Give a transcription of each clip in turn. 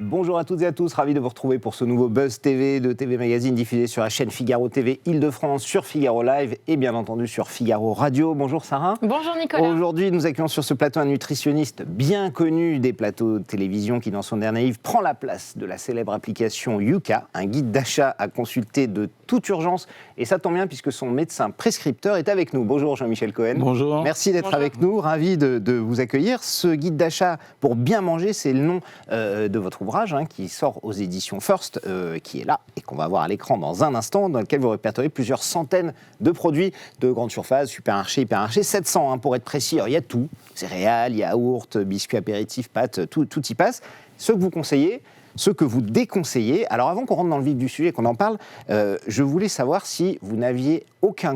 Bonjour à toutes et à tous, ravi de vous retrouver pour ce nouveau Buzz TV de TV Magazine diffusé sur la chaîne Figaro TV Île-de-France, sur Figaro Live et bien entendu sur Figaro Radio. Bonjour Sarah. Bonjour Nicolas. Aujourd'hui, nous accueillons sur ce plateau un nutritionniste bien connu des plateaux de télévision qui, dans son dernier livre, prend la place de la célèbre application Yuka, un guide d'achat à consulter de toute urgence. Et ça tombe bien puisque son médecin prescripteur est avec nous. Bonjour Jean-Michel Cohen. Bonjour. Merci d'être avec nous, ravi de vous accueillir. Ce guide d'achat pour bien manger, c'est le nom de votre ouvrage qui sort aux éditions First, qui est là et qu'on va voir à l'écran dans un instant, dans lequel vous répertoriez plusieurs centaines de produits de grande surface, supermarché, hypermarché, 700 pour être précis. Alors, il y a tout, céréales, yaourts, biscuits apéritifs, pâtes, tout y passe. Ce que vous conseillez, ce que vous déconseillez. Alors avant qu'on rentre dans le vif du sujet et qu'on en parle, je voulais savoir si vous n'aviez aucun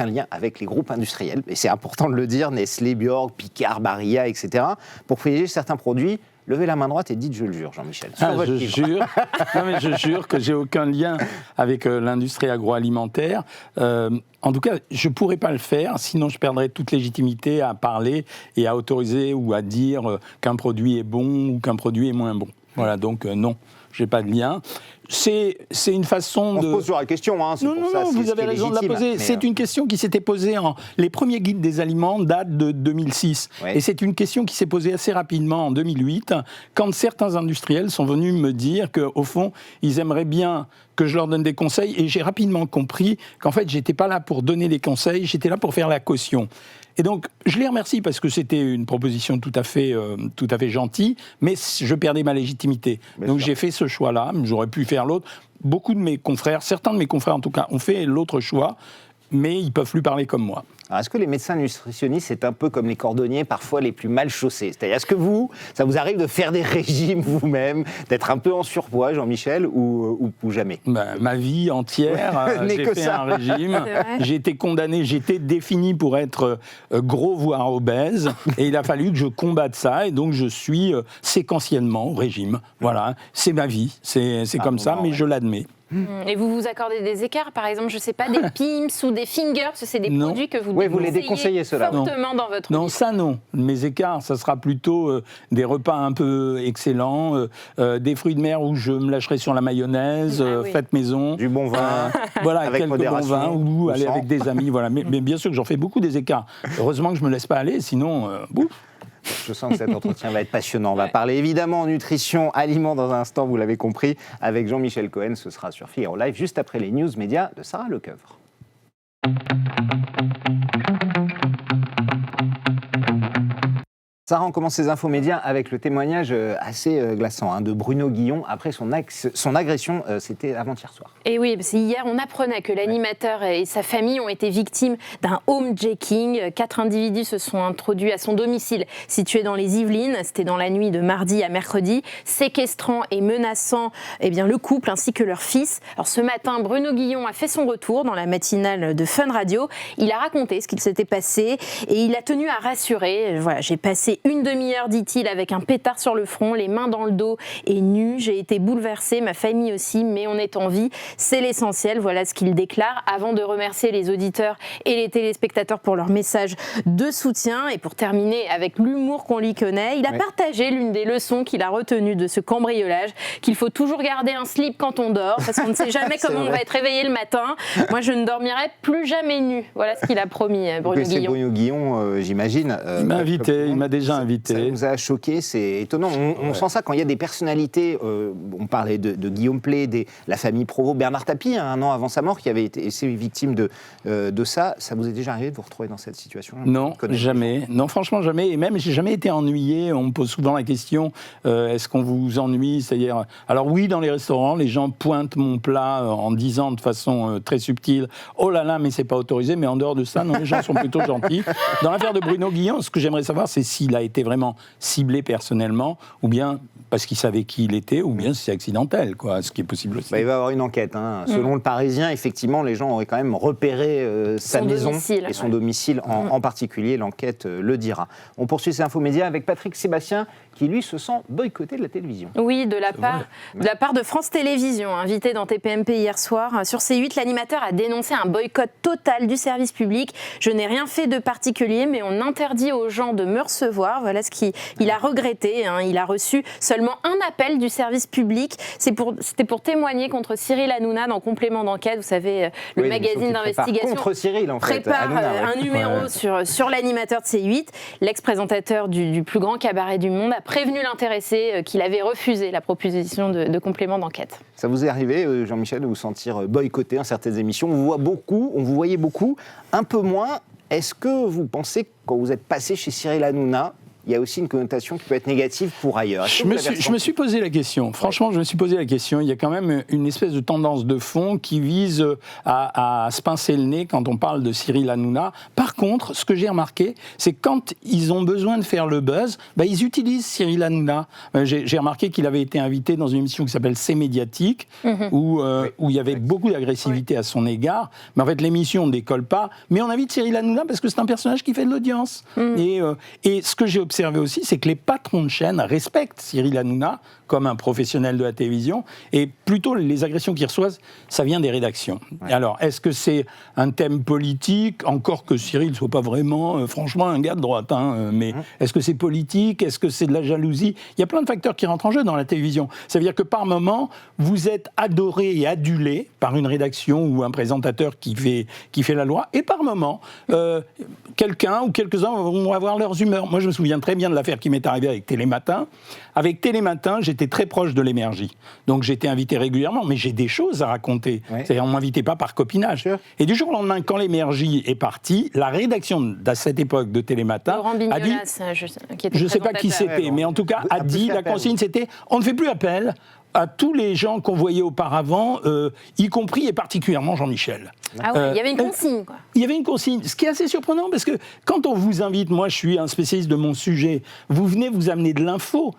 lien avec les groupes industriels, et c'est important de le dire, Nestlé, Bjorg, Picard, Barilla, etc., pour privilégier certains produits. Levez la main droite et dites « je le jure », Jean-Michel. Je jure que j'ai aucun lien avec l'industrie agroalimentaire. En tout cas, je ne pourrais pas le faire, sinon je perdrais toute légitimité à parler et à autoriser ou à dire qu'un produit est bon ou qu'un produit est moins bon. Voilà, donc non, je n'ai pas de lien. C'est une façon de... On se pose sur la question, c'est non, pour ça, vous avez raison de la poser. C'est une question qui s'était posée les premiers guides des aliments datent de 2006. Ouais. Et c'est une question qui s'est posée assez rapidement en 2008, quand certains industriels sont venus me dire qu'au fond, ils aimeraient bien que je leur donne des conseils. Et j'ai rapidement compris qu'en fait, je n'étais pas là pour donner des conseils, j'étais là pour faire la caution. Et donc, je les remercie parce que c'était une proposition tout à fait gentille, mais je perdais ma légitimité. Donc, j'ai fait ce choix-là, j'aurais pu faire l'autre. Beaucoup de mes confrères, certains de mes confrères en tout cas, ont fait l'autre choix, mais ils ne peuvent plus parler comme moi. Alors, est-ce que les médecins nutritionnistes, c'est un peu comme les cordonniers, parfois les plus mal chaussés ? C'est-à-dire, est-ce que ça vous arrive de faire des régimes vous-même, d'être un peu en surpoids, Jean-Michel, ou jamais ? Ma vie entière, j'ai fait un régime. J'ai été condamné, j'ai été défini pour être gros, voire obèse. Et il a fallu que je combatte ça. Et donc, je suis séquentiellement au régime. Voilà, c'est ma vie. C'est comme ça, mais je l'admets. Et vous vous accordez des écarts, par exemple, je ne sais pas, des Pim's ou des Fingers, c'est des produits que vous les déconseillez fortement dans votre Non, vie. Ça non. Mes écarts, ça sera plutôt des repas un peu excellents, des fruits de mer où je me lâcherai sur la mayonnaise, faite maison. Du bon vin. Voilà, avec quelques bons vins, ou aller avec des amis. Voilà. Mais bien sûr que j'en fais beaucoup des écarts. Heureusement que je ne me laisse pas aller, sinon, bouf. Je sens que cet entretien va être passionnant. On va parler évidemment nutrition, aliments dans un instant, vous l'avez compris, avec Jean-Michel Cohen. Ce sera sur Figaro Live, juste après les news médias de Sarah Lecoeuvre. Sarah, on commence ces infos médias avec le témoignage assez glaçant de Bruno Guillon après son agression, c'était avant-hier soir. Et oui, parce hier, on apprenait que l'animateur et sa famille ont été victimes d'un homejacking. 4 individus se sont introduits à son domicile situé dans les Yvelines. C'était dans la nuit de mardi à mercredi, séquestrant et menaçant le couple ainsi que leur fils. Alors ce matin, Bruno Guillon a fait son retour dans la matinale de Fun Radio. Il a raconté ce qu'il s'était passé et il a tenu à rassurer. Voilà, j'ai passé une demi-heure, dit-il, avec un pétard sur le front, les mains dans le dos et nu. J'ai été bouleversé, ma famille aussi, mais on est en vie. C'est l'essentiel, voilà ce qu'il déclare, avant de remercier les auditeurs et les téléspectateurs pour leur message de soutien. Et pour terminer avec l'humour qu'on lui connaît, il a partagé l'une des leçons qu'il a retenues de ce cambriolage, qu'il faut toujours garder un slip quand on dort, parce qu'on ne sait jamais comment on va être réveillé le matin. Moi, je ne dormirai plus jamais nu. Voilà ce qu'il a promis, Bruno Guillon. C'est Bruno Guillon, j'imagine. Il m'a invité, il m'a déjà invité. Ça vous a choqué, c'est étonnant. On sent ça quand il y a des personnalités, on parlait de Guillaume Pley, la famille Provost, Bernard Tapie, un an avant sa mort, qui avait été victime de ça. Ça vous est déjà arrivé de vous retrouver dans cette situation ? Non, jamais. Non, franchement, jamais. Et même, j'ai jamais été ennuyé. On me pose souvent la question, est-ce qu'on vous ennuie ? C'est-à-dire, alors oui, dans les restaurants, les gens pointent mon plat en disant de façon très subtile, oh là là, mais c'est pas autorisé. Mais en dehors de ça, non, les gens sont plutôt gentils. Dans l'affaire de Bruno Guillon, ce que j'aimerais savoir, c'est s'il a été vraiment ciblé personnellement, ou bien parce qu'il savait qui il était, ou bien c'est accidentel, quoi, ce qui est possible aussi. Il va y avoir une enquête. Selon le Parisien, effectivement, les gens auraient quand même repéré sa maison et son domicile en particulier. L'enquête le dira. On poursuit ces infomédias avec Patrick Sébastien, qui lui se sent boycotté de la télévision. Oui, de la part de France Télévisions, invité dans TPMP hier soir. Sur C8, l'animateur a dénoncé un boycott total du service public. Je n'ai rien fait de particulier, mais on interdit aux gens de me recevoir. Voilà ce qu'il a regretté. Il a reçu seulement un appel du service public. C'était pour témoigner contre Cyril Hanouna dans Complément d'enquête. Vous savez, le magazine d'investigation contre Cyril, en fait. prépare un numéro sur l'animateur de C8. L'ex-présentateur du plus grand cabaret du monde a prévenu l'intéressé qu'il avait refusé la proposition de complément d'enquête. Ça vous est arrivé, Jean-Michel, de vous sentir boycotté dans certaines émissions? On vous voyait beaucoup, un peu moins. Est-ce que vous pensez que quand vous êtes passé chez Cyril Hanouna, il y a aussi une connotation qui peut être négative pour ailleurs? Je me suis posé la question. Franchement, je me suis posé la question. Il y a quand même une espèce de tendance de fond qui vise à se pincer le nez quand on parle de Cyril Hanouna. Par contre, ce que j'ai remarqué, c'est que quand ils ont besoin de faire le buzz, ils utilisent Cyril Hanouna. J'ai remarqué qu'il avait été invité dans une émission qui s'appelle C'est médiatique, où il y avait beaucoup d'agressivité à son égard. Mais en fait, l'émission ne décolle pas. Mais on invite Cyril Hanouna parce que c'est un personnage qui fait de l'audience. Et ce que j'ai observé aussi, c'est que les patrons de chaîne respectent Cyril Hanouna comme un professionnel de la télévision, et plutôt les agressions qu'ils reçoivent, ça vient des rédactions. Ouais. Alors, est-ce que c'est un thème politique, encore que Cyril ne soit pas vraiment, franchement, un gars de droite, mais est-ce que c'est politique, est-ce que c'est de la jalousie? Il y a plein de facteurs qui rentrent en jeu dans la télévision. Ça veut dire que par moment, vous êtes adoré et adulé par une rédaction ou un présentateur qui fait la loi, et par moment, quelqu'un ou quelques-uns vont avoir leurs humeurs. Moi, je me souviens très bien de l'affaire qui m'est arrivée avec Télématin. Avec Télématin, j'étais très proche de l'énergie. Donc j'étais invité régulièrement, mais j'ai des choses à raconter. Ouais. C'est-à-dire, on ne m'invitait pas par copinage. Sure. Et du jour au lendemain, quand l'énergie est partie, la rédaction à cette époque de Télématin a dit... Je ne sais pas qui c'était, mais en tout cas, a dit, la consigne, c'était, on ne fait plus appel à tous les gens qu'on voyait auparavant, y compris et particulièrement Jean-Michel. Ah ouais, il y avait une consigne, quoi. Il y avait une consigne, ce qui est assez surprenant, parce que quand on vous invite, moi je suis un spécialiste de mon sujet, vous venez vous amener de l'info,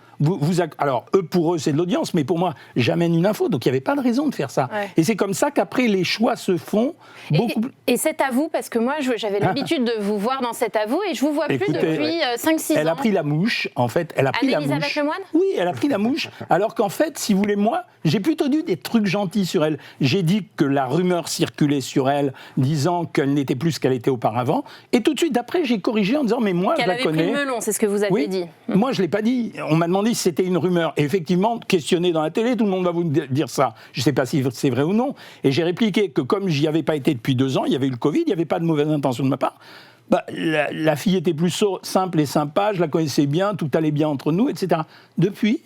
alors pour eux c'est de l'audience, mais pour moi j'amène une info, donc il n'y avait pas de raison de faire ça. Ouais. Et c'est comme ça qu'après les choix se font beaucoup... Et c'est à vous, parce que moi j'avais l'habitude de vous voir dans cet à vous, et je vous vois plus depuis 5-6 ans. Elle a pris la mouche, en fait, elle a pris la mouche. Anne-Elisabeth Lemoine ? Oui, elle a pris la mouche, alors qu'en fait, si vous voulez, moi, j'ai plutôt dit des trucs gentils sur elle. J'ai dit que la rumeur circulait sur elle, disant qu'elle n'était plus ce qu'elle était auparavant, et tout de suite après, j'ai corrigé en disant, mais moi, je la connais. Qu'elle avait pris le melon, c'est ce que vous avez dit. Moi, je ne l'ai pas dit. On m'a demandé si c'était une rumeur. Et effectivement, questionné dans la télé, tout le monde va vous dire ça. Je ne sais pas si c'est vrai ou non. Et j'ai répliqué que comme j'y avais pas été depuis 2 ans, il y avait eu le Covid, il n'y avait pas de mauvaise intention de ma part. La fille était plus simple et sympa, je la connaissais bien, tout allait bien entre nous, etc. Depuis,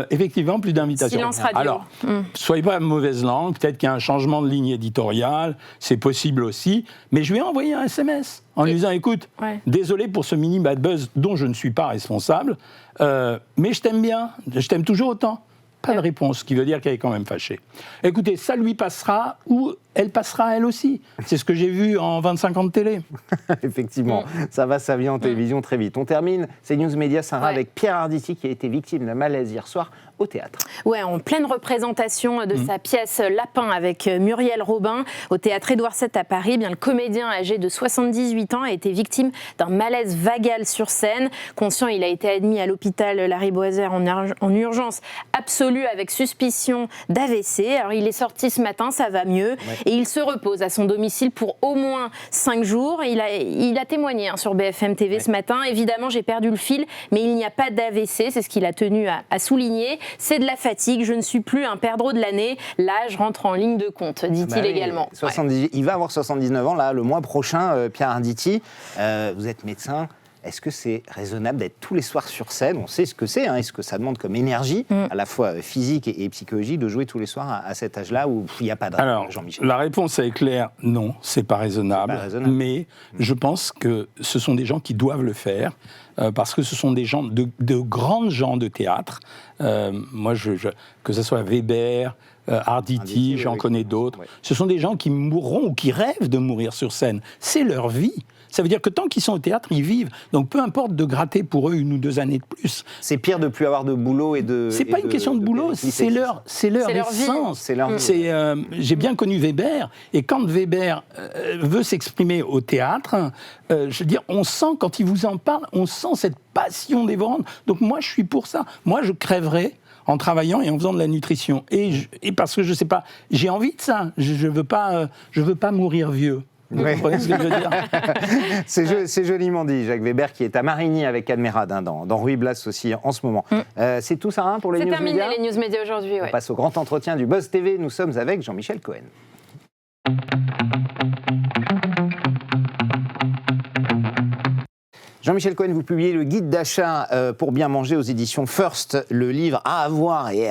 effectivement, plus d'invitations. Silence radio. Alors, soyez pas mauvaise langue, peut-être qu'il y a un changement de ligne éditoriale, c'est possible aussi, mais je lui ai envoyé un SMS en lui disant, écoute, désolé pour ce mini bad buzz dont je ne suis pas responsable, mais je t'aime bien, je t'aime toujours autant. Pas de réponse, ce qui veut dire qu'elle est quand même fâchée. Écoutez, ça lui passera ou elle passera elle aussi. C'est ce que j'ai vu en 25 ans de télé. Effectivement, ça vient en télévision très vite. On termine ces News Média, Sarah, avec Pierre Arditi qui a été victime d'un malaise hier soir au théâtre. Ouais, en pleine représentation de sa pièce Lapin avec Muriel Robin au théâtre Édouard VII à Paris. Le comédien âgé de 78 ans a été victime d'un malaise vagal sur scène. Conscient, il a été admis à l'hôpital Lariboisière en urgence absolue avec suspicion d'AVC. Alors il est sorti ce matin, ça va mieux. Et il se repose à son domicile pour au moins 5 jours. Il a témoigné sur BFM TV ce matin. Évidemment, j'ai perdu le fil, mais il n'y a pas d'AVC. C'est ce qu'il a tenu à souligner. C'est de la fatigue. Je ne suis plus un perdreau de l'année. L'âge rentre en ligne de compte, dit-il également. 70, il va avoir 79 ans, là, le mois prochain, Pierre Arditi. Vous êil êtes médecin. Est-ce que c'est raisonnable d'être tous les soirs sur scène? On sait ce que c'est, et ce que ça demande comme énergie, à la fois physique et psychologique, de jouer tous les soirs à cet âge-là où il n'y a pas de Alors, Jean-Michel. La réponse est claire, non, c'est pas raisonnable. Mais je pense que ce sont des gens qui doivent le faire, parce que ce sont des gens, de grands gens de théâtre. Moi, que ce soit Weber, Arditi, j'en connais d'autres. Ce sont des gens qui mourront ou qui rêvent de mourir sur scène. C'est leur vie. Ça veut dire que tant qu'ils sont au théâtre, ils vivent. Donc peu importe de gratter pour eux 1 ou 2 années de plus. C'est pire de plus avoir de boulot et de... C'est pas une question de boulot, c'est leur essence. J'ai bien connu Weber, et quand Weber veut s'exprimer au théâtre, je veux dire, on sent, quand il vous en parle, on sent cette passion dévorante. Donc moi, je suis pour ça. Moi, je crèverais en travaillant et en faisant de la nutrition. Et parce que je sais pas, j'ai envie de ça. Je veux pas mourir vieux. Vous comprenez ce que je veux dire? C'est joliment dit, Jacques Weber, qui est à Marigny avec Admirad, dans Ruy Blas aussi en ce moment. C'est tout, Sarah, pour les news médias? C'est terminé, les news médias aujourd'hui. On passe au grand entretien du Buzz TV. Nous sommes avec Jean-Michel Cohen. Jean-Michel Cohen, vous publiez le guide d'achat pour bien manger aux éditions First, le livre à avoir et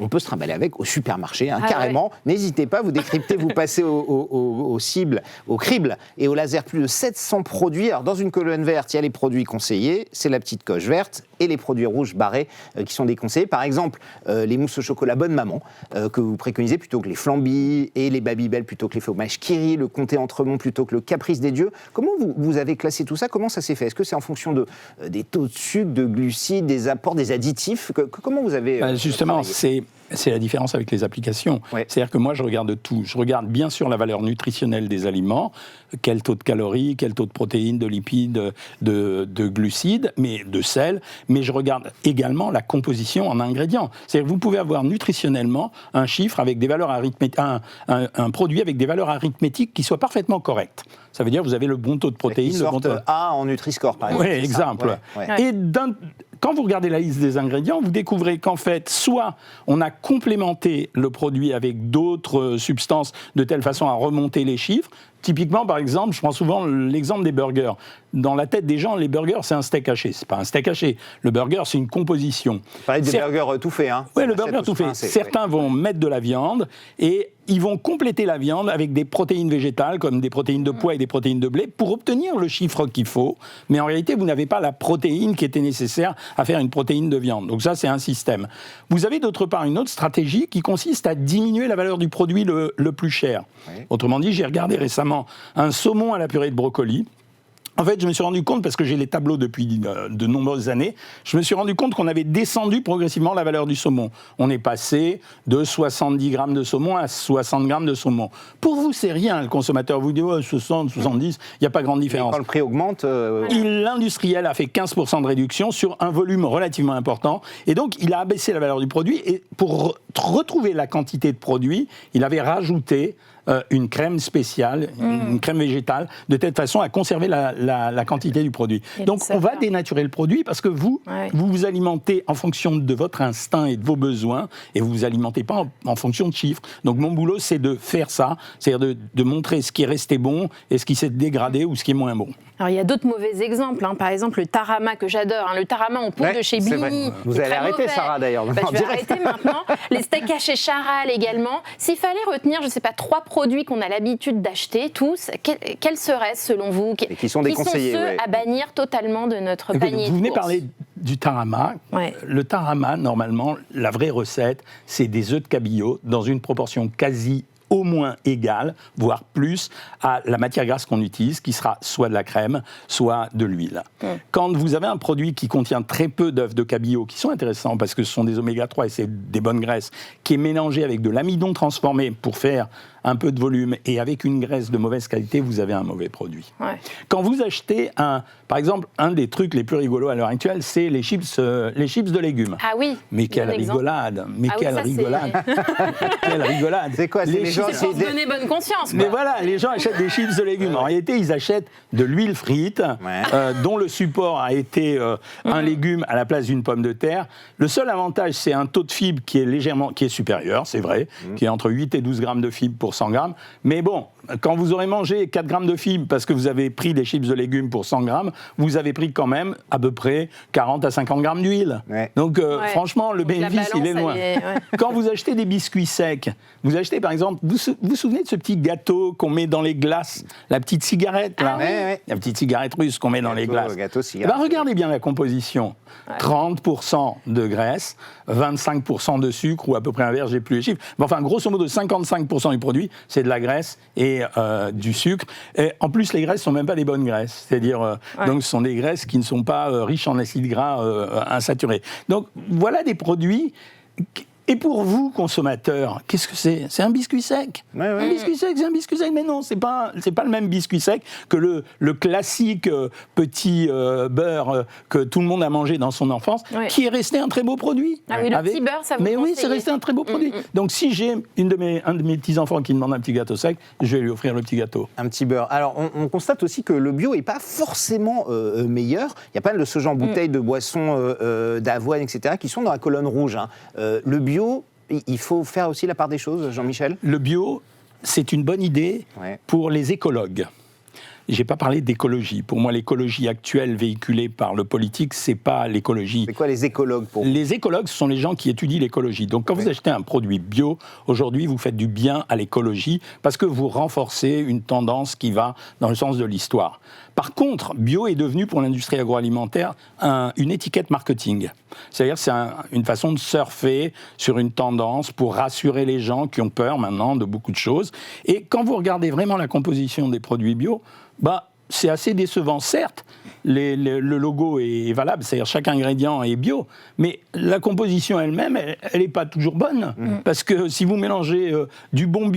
on peut se trimballer avec au supermarché, carrément. Ouais. N'hésitez pas, vous décryptez, vous passez aux cibles, au crible et au laser, plus de 700 produits. Alors dans une colonne verte, il y a les produits conseillés, c'est la petite coche verte, et les produits rouges barrés qui sont déconseillés. Par exemple, les mousses au chocolat Bonne Maman, que vous préconisez plutôt que les flambis, et les Babybel plutôt que les fromages Kiri, le Comté Entremont plutôt que le Caprice des Dieux. Comment vous avez classé tout ça? Comment ça s'est fait? Est-ce que c'est en fonction des taux de sucre, de glucides, des apports, des additifs? Comment vous avez justement, c'est la différence avec les applications. Ouais. C'est-à-dire que moi, je regarde tout. Je regarde bien sûr la valeur nutritionnelle des aliments, quel taux de calories, quel taux de protéines, de lipides, de glucides, mais de sel. Mais je regarde également la composition en ingrédients. C'est-à-dire que vous pouvez avoir nutritionnellement un chiffre avec des valeurs arithmétiques, un produit avec des valeurs arithmétiques qui soient parfaitement correctes. Ça veut dire que vous avez le bon taux de protéines, le bon taux A en Nutri-Score, par exemple. Oui, exemple. Ouais. Et quand vous regardez la liste des ingrédients, vous découvrez qu'en fait, soit on a complémenté le produit avec d'autres substances de telle façon à remonter les chiffres. Typiquement, par exemple, je prends souvent l'exemple des burgers. Dans la tête des gens, les burgers, c'est un steak haché. C'est pas un steak haché. Le burger, c'est une composition. Vous parlez des burgers tout faits, hein? Oui, le burger tout fait. Certains vont mettre de la viande et ils vont compléter la viande avec des protéines végétales, comme des protéines de pois et des protéines de blé, pour obtenir le chiffre qu'il faut. Mais en réalité, vous n'avez pas la protéine qui était nécessaire à faire une protéine de viande. Donc ça, c'est un système. Vous avez d'autre part une autre stratégie qui consiste à diminuer la valeur du produit le plus cher. Oui. Autrement dit, j'ai regardé récemment un saumon à la purée de brocoli. En fait, je me suis rendu compte, parce que j'ai les tableaux depuis de nombreuses années, je me suis rendu compte qu'on avait descendu progressivement la valeur du saumon. On est passé de 70 grammes de saumon à 60 grammes de saumon. Pour vous, c'est rien. Le consommateur vous dit 60, 70, il n'y a pas grande différence. Et quand le prix augmente... L'industriel a fait 15% de réduction sur un volume relativement important. Et donc, il a abaissé la valeur du produit. Et pour retrouver la quantité de produit, il avait rajouté une crème spéciale, une crème végétale, de telle façon à conserver la quantité du produit. Donc on va dénaturer le produit parce que vous vous alimentez en fonction de votre instinct et de vos besoins et vous vous alimentez pas en fonction de chiffres. Donc mon boulot, c'est de faire ça, c'est-à-dire de montrer ce qui est resté bon et ce qui s'est dégradé ou ce qui est moins bon. Alors il y a d'autres mauvais exemples, par exemple le tarama que j'adore, le tarama en poudre de chez Bini. Vous allez arrêter, Sarah, d'ailleurs. Je vais arrêter maintenant. Les steaks hachés Charal également. S'il fallait retenir, je ne sais pas, 3 produits qu'on a l'habitude d'acheter tous, quels seraient-ce selon vous? Et qui sont déconseillés. Qui sont ceux à bannir totalement de notre panier? Vous venez parler du tarama. Le tarama, normalement, la vraie recette, c'est des œufs de cabillaud dans une proportion quasi au moins égale, voire plus, à la matière grasse qu'on utilise, qui sera soit de la crème, soit de l'huile. Quand vous avez un produit qui contient très peu d'œufs de cabillaud, qui sont intéressants parce que ce sont des oméga 3 et c'est des bonnes graisses, qui est mélangé avec de l'amidon transformé pour faire un peu de volume et avec une graisse de mauvaise qualité, vous avez un mauvais produit. Quand vous achetez par exemple, un des trucs les plus rigolos à l'heure actuelle, c'est les chips de légumes. Ah oui. Mais quelle rigolade! Mais quelle rigolade! Quelle rigolade! C'est quoi? C'est pour se donner bonne conscience. Mais voilà, les gens achètent des chips de légumes. En réalité, ils achètent de l'huile frite, dont le support a été un légume à la place d'une pomme de terre. Le seul avantage, c'est un taux de fibre qui est supérieur, c'est vrai, qui est entre 8 et 12 grammes de fibres pour 100 grammes. Mais bon, quand vous aurez mangé 4 grammes de fibres parce que vous avez pris des chips de légumes pour 100 grammes, vous avez pris quand même à peu près 40 à 50 grammes d'huile. Donc franchement, le bénéfice, il est loin. Quand vous achetez des biscuits secs, vous achetez par exemple, vous vous souvenez de ce petit gâteau qu'on met dans les glaces, la petite cigarette là, la petite cigarette russe qu'on met dans les glaces. Regardez bien la composition. 30% de graisse, 25% de sucre ou à peu près un verre, j'ai plus les chiffres. Mais enfin, grosso modo, 55% du produit, produit, c'est de la graisse et du sucre. Et en plus, les graisses ne sont même pas des bonnes graisses. C'est-à-dire, donc, ce sont des graisses qui ne sont pas riches en acides gras insaturés. Donc, voilà des produits... Et pour vous, consommateurs, qu'est-ce que c'est ? C'est un biscuit sec. Un biscuit sec, c'est un biscuit sec. Mais non, c'est pas le même biscuit sec que le classique petit beurre que tout le monde a mangé dans son enfance, qui est resté un très beau produit. Ah oui, le petit beurre, ça vous Mais conseille. oui, c'est resté un très beau produit. Donc si j'ai un de mes petits-enfants qui demande un petit gâteau sec, je vais lui offrir le petit gâteau. Un petit beurre. Alors, on constate aussi que le bio n'est pas forcément meilleur. Il y a pas mal de ce genre de bouteilles de boissons d'avoine, etc., qui sont dans la colonne rouge. Hein. Le bio, il faut faire aussi la part des choses, Jean-Michel ? Le bio, c'est une bonne idée pour les écologues. Je n'ai pas parlé d'écologie. Pour moi, l'écologie actuelle véhiculée par le politique, ce n'est pas l'écologie. C'est quoi les écologues pour vous ? Les écologues, ce sont les gens qui étudient l'écologie. Donc quand vous achetez un produit bio, aujourd'hui, vous faites du bien à l'écologie parce que vous renforcez une tendance qui va dans le sens de l'histoire. Par contre, bio est devenu pour l'industrie agroalimentaire une étiquette marketing. C'est-à-dire c'est une façon de surfer sur une tendance pour rassurer les gens qui ont peur maintenant de beaucoup de choses. Et quand vous regardez vraiment la composition des produits bio, c'est assez décevant. Certes, le logo est valable, c'est-à-dire chaque ingrédient est bio, mais la composition elle-même, elle n'est pas toujours bonne. Parce que si vous mélangez du bio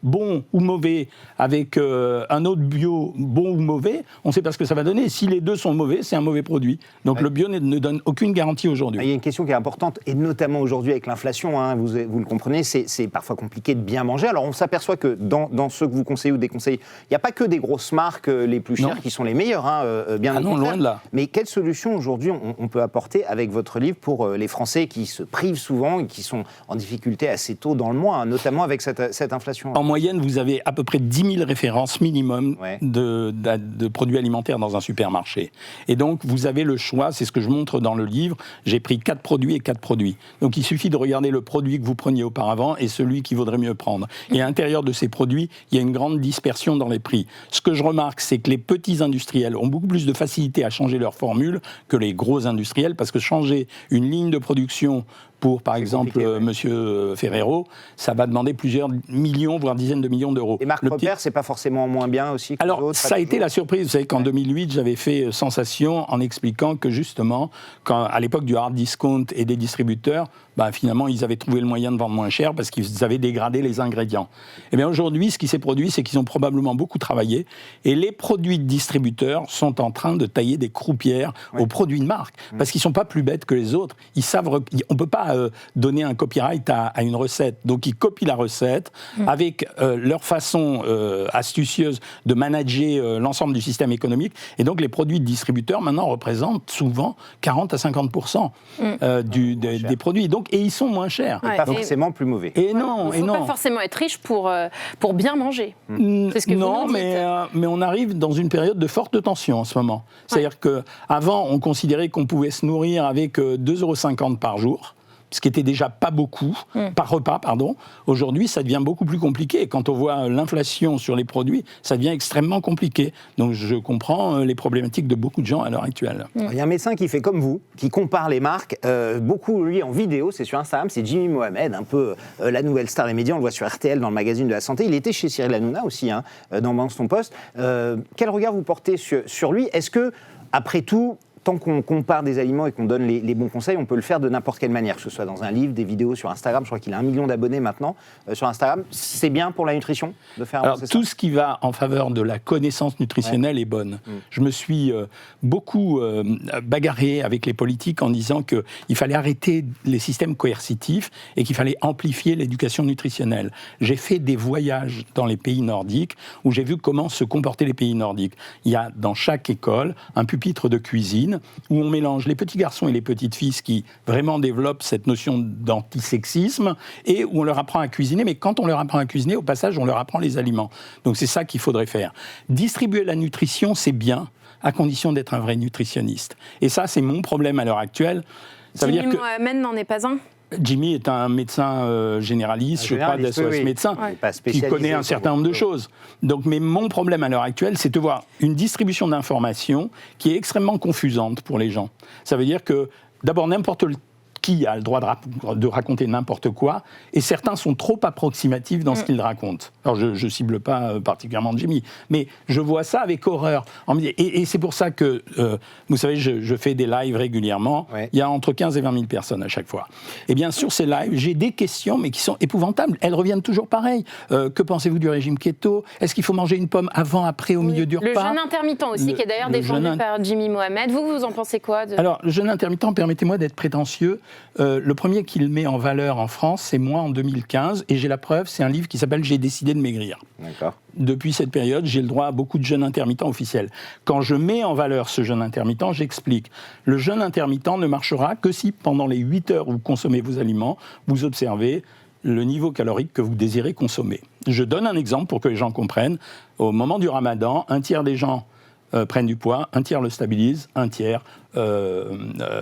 bon ou mauvais avec un autre bio bon ou mauvais, on ne sait pas ce que ça va donner. Si les deux sont mauvais, c'est un mauvais produit. Donc le bio ne donne aucune garantie aujourd'hui. Il y a une question qui est importante, et notamment aujourd'hui avec l'inflation, hein, vous le comprenez, c'est parfois compliqué de bien manger. Alors on s'aperçoit que dans ceux que vous conseillez ou déconseillez, il n'y a pas que des grosses marques les plus chères qui sont les meilleures, hein, bien au contraire. Loin de là. Mais quelle solution aujourd'hui on peut apporter avec votre livre pour les Français qui se privent souvent et qui sont en difficulté assez tôt dans le mois, hein, notamment avec cette inflation ? En moyenne, vous avez à peu près 10 000 références minimum de produits alimentaires dans un supermarché. Et donc, vous avez le choix, c'est ce que je montre dans le livre, j'ai pris 4 produits et 4 produits. Donc, il suffit de regarder le produit que vous preniez auparavant et celui qu'il vaudrait mieux prendre. Et à l'intérieur de ces produits, il y a une grande dispersion dans les prix. Ce que je remarque, c'est que les petits industriels ont beaucoup plus de facilité à changer leur formule que les gros industriels, parce que changer une ligne de production pour, par exemple, Monsieur Ferrero, ça va demander plusieurs millions, voire dizaines de millions d'euros. Et Marc Repère, c'est pas forcément moins bien aussi que Alors, les autres, ça a été la surprise. Vous savez qu'en 2008, j'avais fait sensation en expliquant que justement, à l'époque du hard discount et des distributeurs, finalement, ils avaient trouvé le moyen de vendre moins cher parce qu'ils avaient dégradé les ingrédients. Et bien aujourd'hui, ce qui s'est produit, c'est qu'ils ont probablement beaucoup travaillé et les produits de distributeurs sont en train de tailler des croupières aux produits de marque parce qu'ils ne sont pas plus bêtes que les autres. Ils savent, on ne peut pas donner un copyright à une recette. Donc ils copient la recette avec leur façon astucieuse de manager l'ensemble du système économique. Et donc les produits de distributeurs maintenant représentent souvent 40 à 50% des produits. Donc, et ils sont moins chers. Et pas forcément plus mauvais. Et non, il ne faut pas forcément être riche pour bien manger. C'est ce que non, vous nous dites. mais on arrive dans une période de forte tension en ce moment. C'est-à-dire qu'avant, on considérait qu'on pouvait se nourrir avec 2,50 € par jour, ce qui était déjà pas beaucoup, par repas, pardon. Aujourd'hui, ça devient beaucoup plus compliqué. Et quand on voit l'inflation sur les produits, ça devient extrêmement compliqué. Donc je comprends les problématiques de beaucoup de gens à l'heure actuelle. Il y a un médecin qui fait comme vous, qui compare les marques, beaucoup lui en vidéo, c'est sur Instagram, c'est Jimmy Mohamed, un peu la nouvelle star des médias, on le voit sur RTL dans le magazine de la santé. Il était chez Cyril Hanouna aussi, hein, dans Balance ton poste. Quel regard vous portez sur lui ? Est-ce que, après tout, tant qu'on compare des aliments et qu'on donne les bons conseils, on peut le faire de n'importe quelle manière, que ce soit dans un livre, des vidéos sur Instagram. Je crois qu'il a 1 million d'abonnés maintenant sur Instagram. C'est bien pour la nutrition de faire avancer ça ? Tout ce qui va en faveur de la connaissance nutritionnelle est bonne. Je me suis beaucoup bagarré avec les politiques en disant qu'il fallait arrêter les systèmes coercitifs et qu'il fallait amplifier l'éducation nutritionnelle. J'ai fait des voyages dans les pays nordiques où j'ai vu comment se comportaient les pays nordiques. Il y a dans chaque école un pupitre de cuisine où on mélange les petits garçons et les petites filles qui vraiment développent cette notion d'antisexisme et où on leur apprend à cuisiner, mais quand on leur apprend à cuisiner, au passage, on leur apprend les aliments. Donc c'est ça qu'il faudrait faire. Distribuer la nutrition, c'est bien, à condition d'être un vrai nutritionniste. Et ça, c'est mon problème à l'heure actuelle. Ça veut dire que Mohamed n'en est pas un ? Jimmy est un médecin généraliste, je crois, d'SOS Médecins, qui connaît un certain nombre de choses. Donc, mais mon problème à l'heure actuelle, c'est de voir une distribution d'informations qui est extrêmement confusante pour les gens. Ça veut dire que, d'abord, n'importe qui a le droit de raconter n'importe quoi, et certains sont trop approximatifs dans ce qu'ils racontent. Alors je ne cible pas particulièrement Jimmy, mais je vois ça avec horreur. Et c'est pour ça que, vous savez, je fais des lives régulièrement, il y a entre 15 et 20 000 personnes à chaque fois. Et bien sur ces lives, j'ai des questions, mais qui sont épouvantables. Elles reviennent toujours pareil. Que pensez-vous du régime keto ? Est-ce qu'il faut manger une pomme avant, après, au milieu du repas ? Le jeûne intermittent aussi, qui est d'ailleurs défendu par Jimmy Mohamed. Vous en pensez quoi Alors, le jeûne intermittent, permettez-moi d'être prétentieux. Le premier qui le met en valeur en France, c'est moi en 2015, et j'ai la preuve, c'est un livre qui s'appelle « J'ai décidé de maigrir ». D'accord. Depuis cette période, j'ai le droit à beaucoup de jeûnes intermittents officiels. Quand je mets en valeur ce jeûne intermittent, j'explique. Le jeûne intermittent ne marchera que si, pendant les 8 heures où vous consommez vos aliments, vous observez le niveau calorique que vous désirez consommer. Je donne un exemple pour que les gens comprennent. Au moment du ramadan, un tiers des gens prennent du poids, un tiers le stabilise, un tiers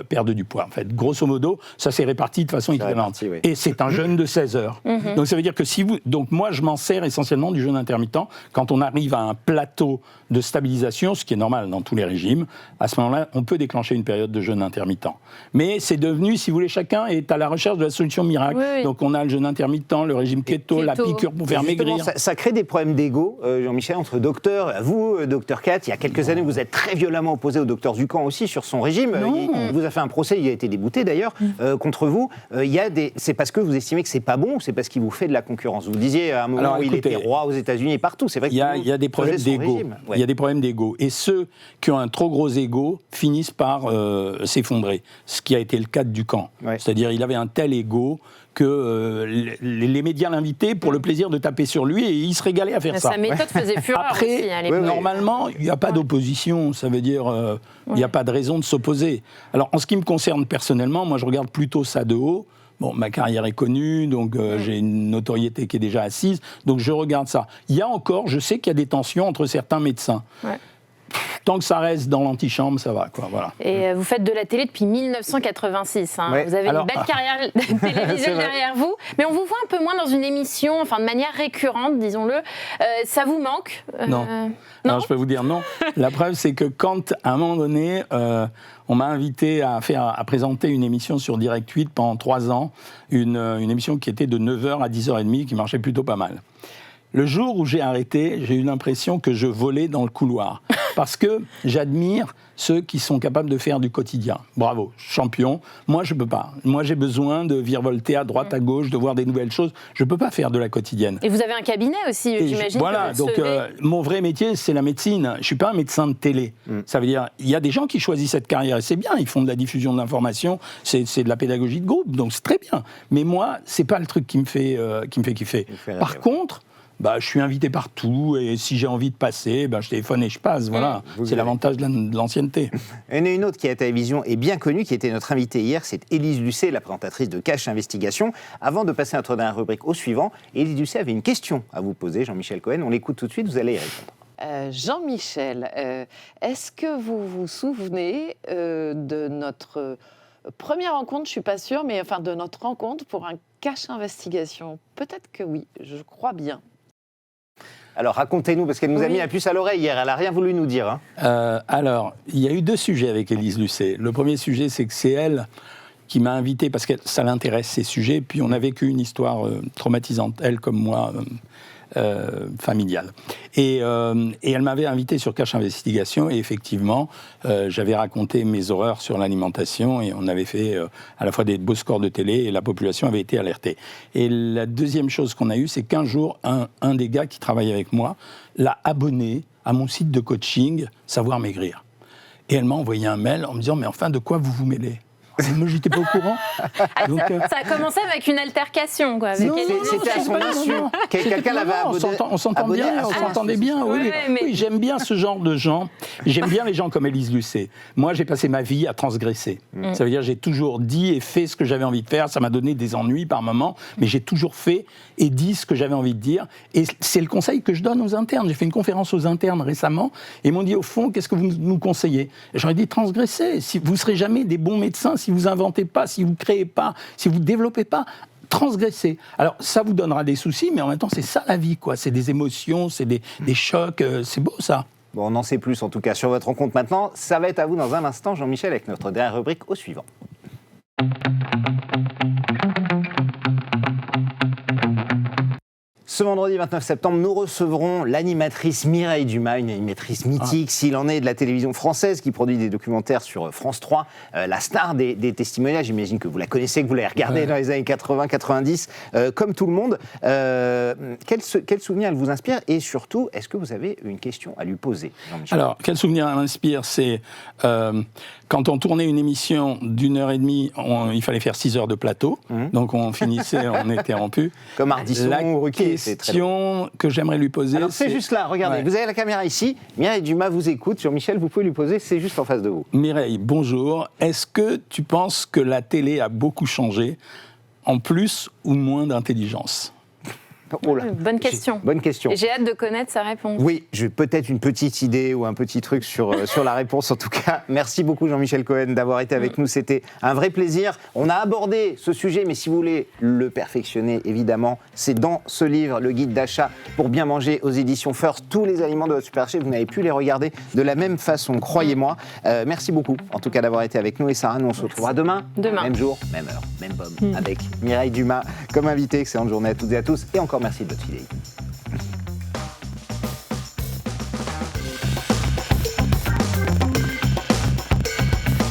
perdent du poids. En fait, grosso modo, ça s'est réparti de façon équivalente. Oui. Et c'est un jeûne de 16 heures. Donc ça veut dire que donc moi, je m'en sers essentiellement du jeûne intermittent quand on arrive à un plateau de stabilisation, ce qui est normal dans tous les régimes. À ce moment-là, on peut déclencher une période de jeûne intermittent. Mais c'est devenu, si vous voulez, chacun est à la recherche de la solution miracle. Oui. Donc on a le jeûne intermittent, le régime keto, la piqûre pour faire maigrir. Ça crée des problèmes d'ego, Jean-Michel, entre docteurs. Vous, docteur Kat, il y a quelques années, vous êtes très violemment opposé au docteur Zucan aussi sur son régime. Il vous a fait un procès, il a été débouté d'ailleurs, contre vous. C'est parce que vous estimez que c'est pas bon ou c'est parce qu'il vous fait de la concurrence ? Vous disiez à un moment où il était roi aux États-Unis et partout. C'est vrai qu'il y a des problèmes d'ego. Il y a des problèmes d'ego. Et ceux qui ont un trop gros ego finissent par s'effondrer. Ce qui a été le cas de Ducan. Ouais. C'est-à-dire, il avait un tel ego que les médias l'invitaient pour le plaisir de taper sur lui et il se régalait à faire ça. Sa méthode faisait fureur. Après, aussi, à l'époque. Normalement, il n'y a pas d'opposition, ça veut dire il n'y a pas de raison de s'opposer. Alors, en ce qui me concerne personnellement, moi je regarde plutôt ça de haut. Bon, ma carrière est connue, donc j'ai une notoriété qui est déjà assise, donc je regarde ça. Il y a encore, je sais qu'il y a des tensions entre certains médecins. Ouais. Tant que ça reste dans l'antichambre, ça va, quoi, voilà. Et vous faites de la télé depuis 1986. Hein. Ouais. Vous avez une belle carrière télévisuelle derrière vous. Mais on vous voit un peu moins dans une émission, enfin de manière récurrente, disons-le. Ça vous manque Non. Non, je peux vous dire non. La preuve, c'est que quand, à un moment donné, on m'a invité à présenter une émission sur Direct 8 pendant 3 ans, une émission qui était de 9h à 10h30, qui marchait plutôt pas mal. Le jour où j'ai arrêté, j'ai eu l'impression que je volais dans le couloir. Parce que j'admire ceux qui sont capables de faire du quotidien. Bravo, champion. Moi, je ne peux pas. Moi, j'ai besoin de virevolter à droite, à gauche, de voir des nouvelles choses. Je ne peux pas faire de la quotidienne. Et vous avez un cabinet aussi, j'imagine. Voilà, donc mon vrai métier, c'est la médecine. Je ne suis pas un médecin de télé. Ça veut dire, il y a des gens qui choisissent cette carrière, et c'est bien, ils font de la diffusion de l'information, c'est de la pédagogie de groupe, donc c'est très bien. Mais moi, ce n'est pas le truc qui me fait kiffer. Par contre, je suis invité partout et si j'ai envie de passer, je téléphone et je passe. Voilà, c'est l'avantage de l'ancienneté. Il y en a une autre qui est à la télévision et bien connue, qui était notre invitée hier, c'est Élise Lucet, la présentatrice de Cache Investigation. Avant de passer à notre dernière rubrique au suivant, Élise Lucet avait une question à vous poser, Jean-Michel Cohen. On l'écoute tout de suite, vous allez y répondre. Jean-Michel, est-ce que vous vous souvenez de notre première rencontre, je ne suis pas sûre, mais enfin de notre rencontre pour un Cache Investigation? Peut-être que oui, je crois bien. Alors, racontez-nous, parce qu'elle nous a mis la puce à l'oreille hier, elle n'a rien voulu nous dire. Alors, il y a eu 2 sujets avec Élise Lucet. Le premier sujet, c'est que c'est elle qui m'a invité, parce que ça l'intéresse, ces sujets, puis on a vécu une histoire traumatisante, elle comme moi, familiale. Et elle m'avait invité sur Cache Investigation, et effectivement, j'avais raconté mes horreurs sur l'alimentation, et on avait fait à la fois des beaux scores de télé, et la population avait été alertée. Et la deuxième chose qu'on a eue, c'est qu'un jour, un des gars qui travaille avec moi l'a abonné à mon site de coaching Savoir Maigrir. Et elle m'a envoyé un mail en me disant « Mais enfin, de quoi vous vous mêlez ?» Moi, j'étais pas au courant. Donc, ça a commencé avec une altercation, quoi. C'était à son insu. Quelqu'un l'avait abonné. On s'entendait bien. Oui, j'aime bien ce genre de gens. J'aime bien les gens comme Élise Lucet. Moi, j'ai passé ma vie à transgresser. Ça veut dire j'ai toujours dit et fait ce que j'avais envie de faire. Ça m'a donné des ennuis par moments, mais j'ai toujours fait et dit ce que j'avais envie de dire. Et c'est le conseil que je donne aux internes. J'ai fait une conférence aux internes récemment et ils m'ont dit, au fond, qu'est-ce que vous nous conseillez? Et j'aurais dit, transgressez. Si vous ne serez jamais des bons médecins, si vous inventez pas, si vous créez pas, si vous développez pas, transgressez. Alors, ça vous donnera des soucis, mais en même temps, c'est ça la vie, quoi. C'est des émotions, c'est des chocs, c'est beau, ça. Bon, on en sait plus, en tout cas, sur votre rencontre maintenant. Ça va être à vous dans un instant, Jean-Michel, avec notre dernière rubrique au suivant. Ce vendredi 29 septembre, nous recevrons l'animatrice Mireille Dumas, une animatrice mythique, s'il en est, de la télévision française, qui produit des documentaires sur France 3, la star des testimoniages. J'imagine que vous la connaissez, que vous l'avez regardée dans les années 80-90, comme tout le monde. Quel souvenir elle vous inspire? Et surtout, est-ce que vous avez une question à lui poser, Jean-Michel? Alors, quel souvenir elle m'inspire? C'est quand on tournait une émission d'1h30, il fallait faire 6 heures de plateau. Donc on finissait, on était rompu. Comme Ardisson ou Ruquier. La question que j'aimerais lui poser... Alors c'est juste là, regardez, vous avez la caméra ici, Mireille Dumas vous écoute, Jean-Michel, vous pouvez lui poser, c'est juste en face de vous. Mireille, bonjour. Est-ce que tu penses que la télé a beaucoup changé, en plus ou moins d'intelligence? Oh là. Bonne question. Bonne question. J'ai hâte de connaître sa réponse. Oui, j'ai peut-être une petite idée ou un petit truc sur la réponse. En tout cas, merci beaucoup Jean-Michel Cohen d'avoir été avec nous. C'était un vrai plaisir. On a abordé ce sujet, mais si vous voulez le perfectionner, évidemment, c'est dans ce livre, le guide d'achat pour bien manger aux éditions First. Tous les aliments de votre supermarché, vous n'avez pu les regarder de la même façon, croyez-moi. Merci beaucoup, en tout cas, d'avoir été avec nous. Et Sarah, nous, on se retrouvera demain. Même jour, même heure, même pomme, avec Mireille Dumas comme invitée. Excellente journée à toutes et à tous. Et encore merci de votre fidélité.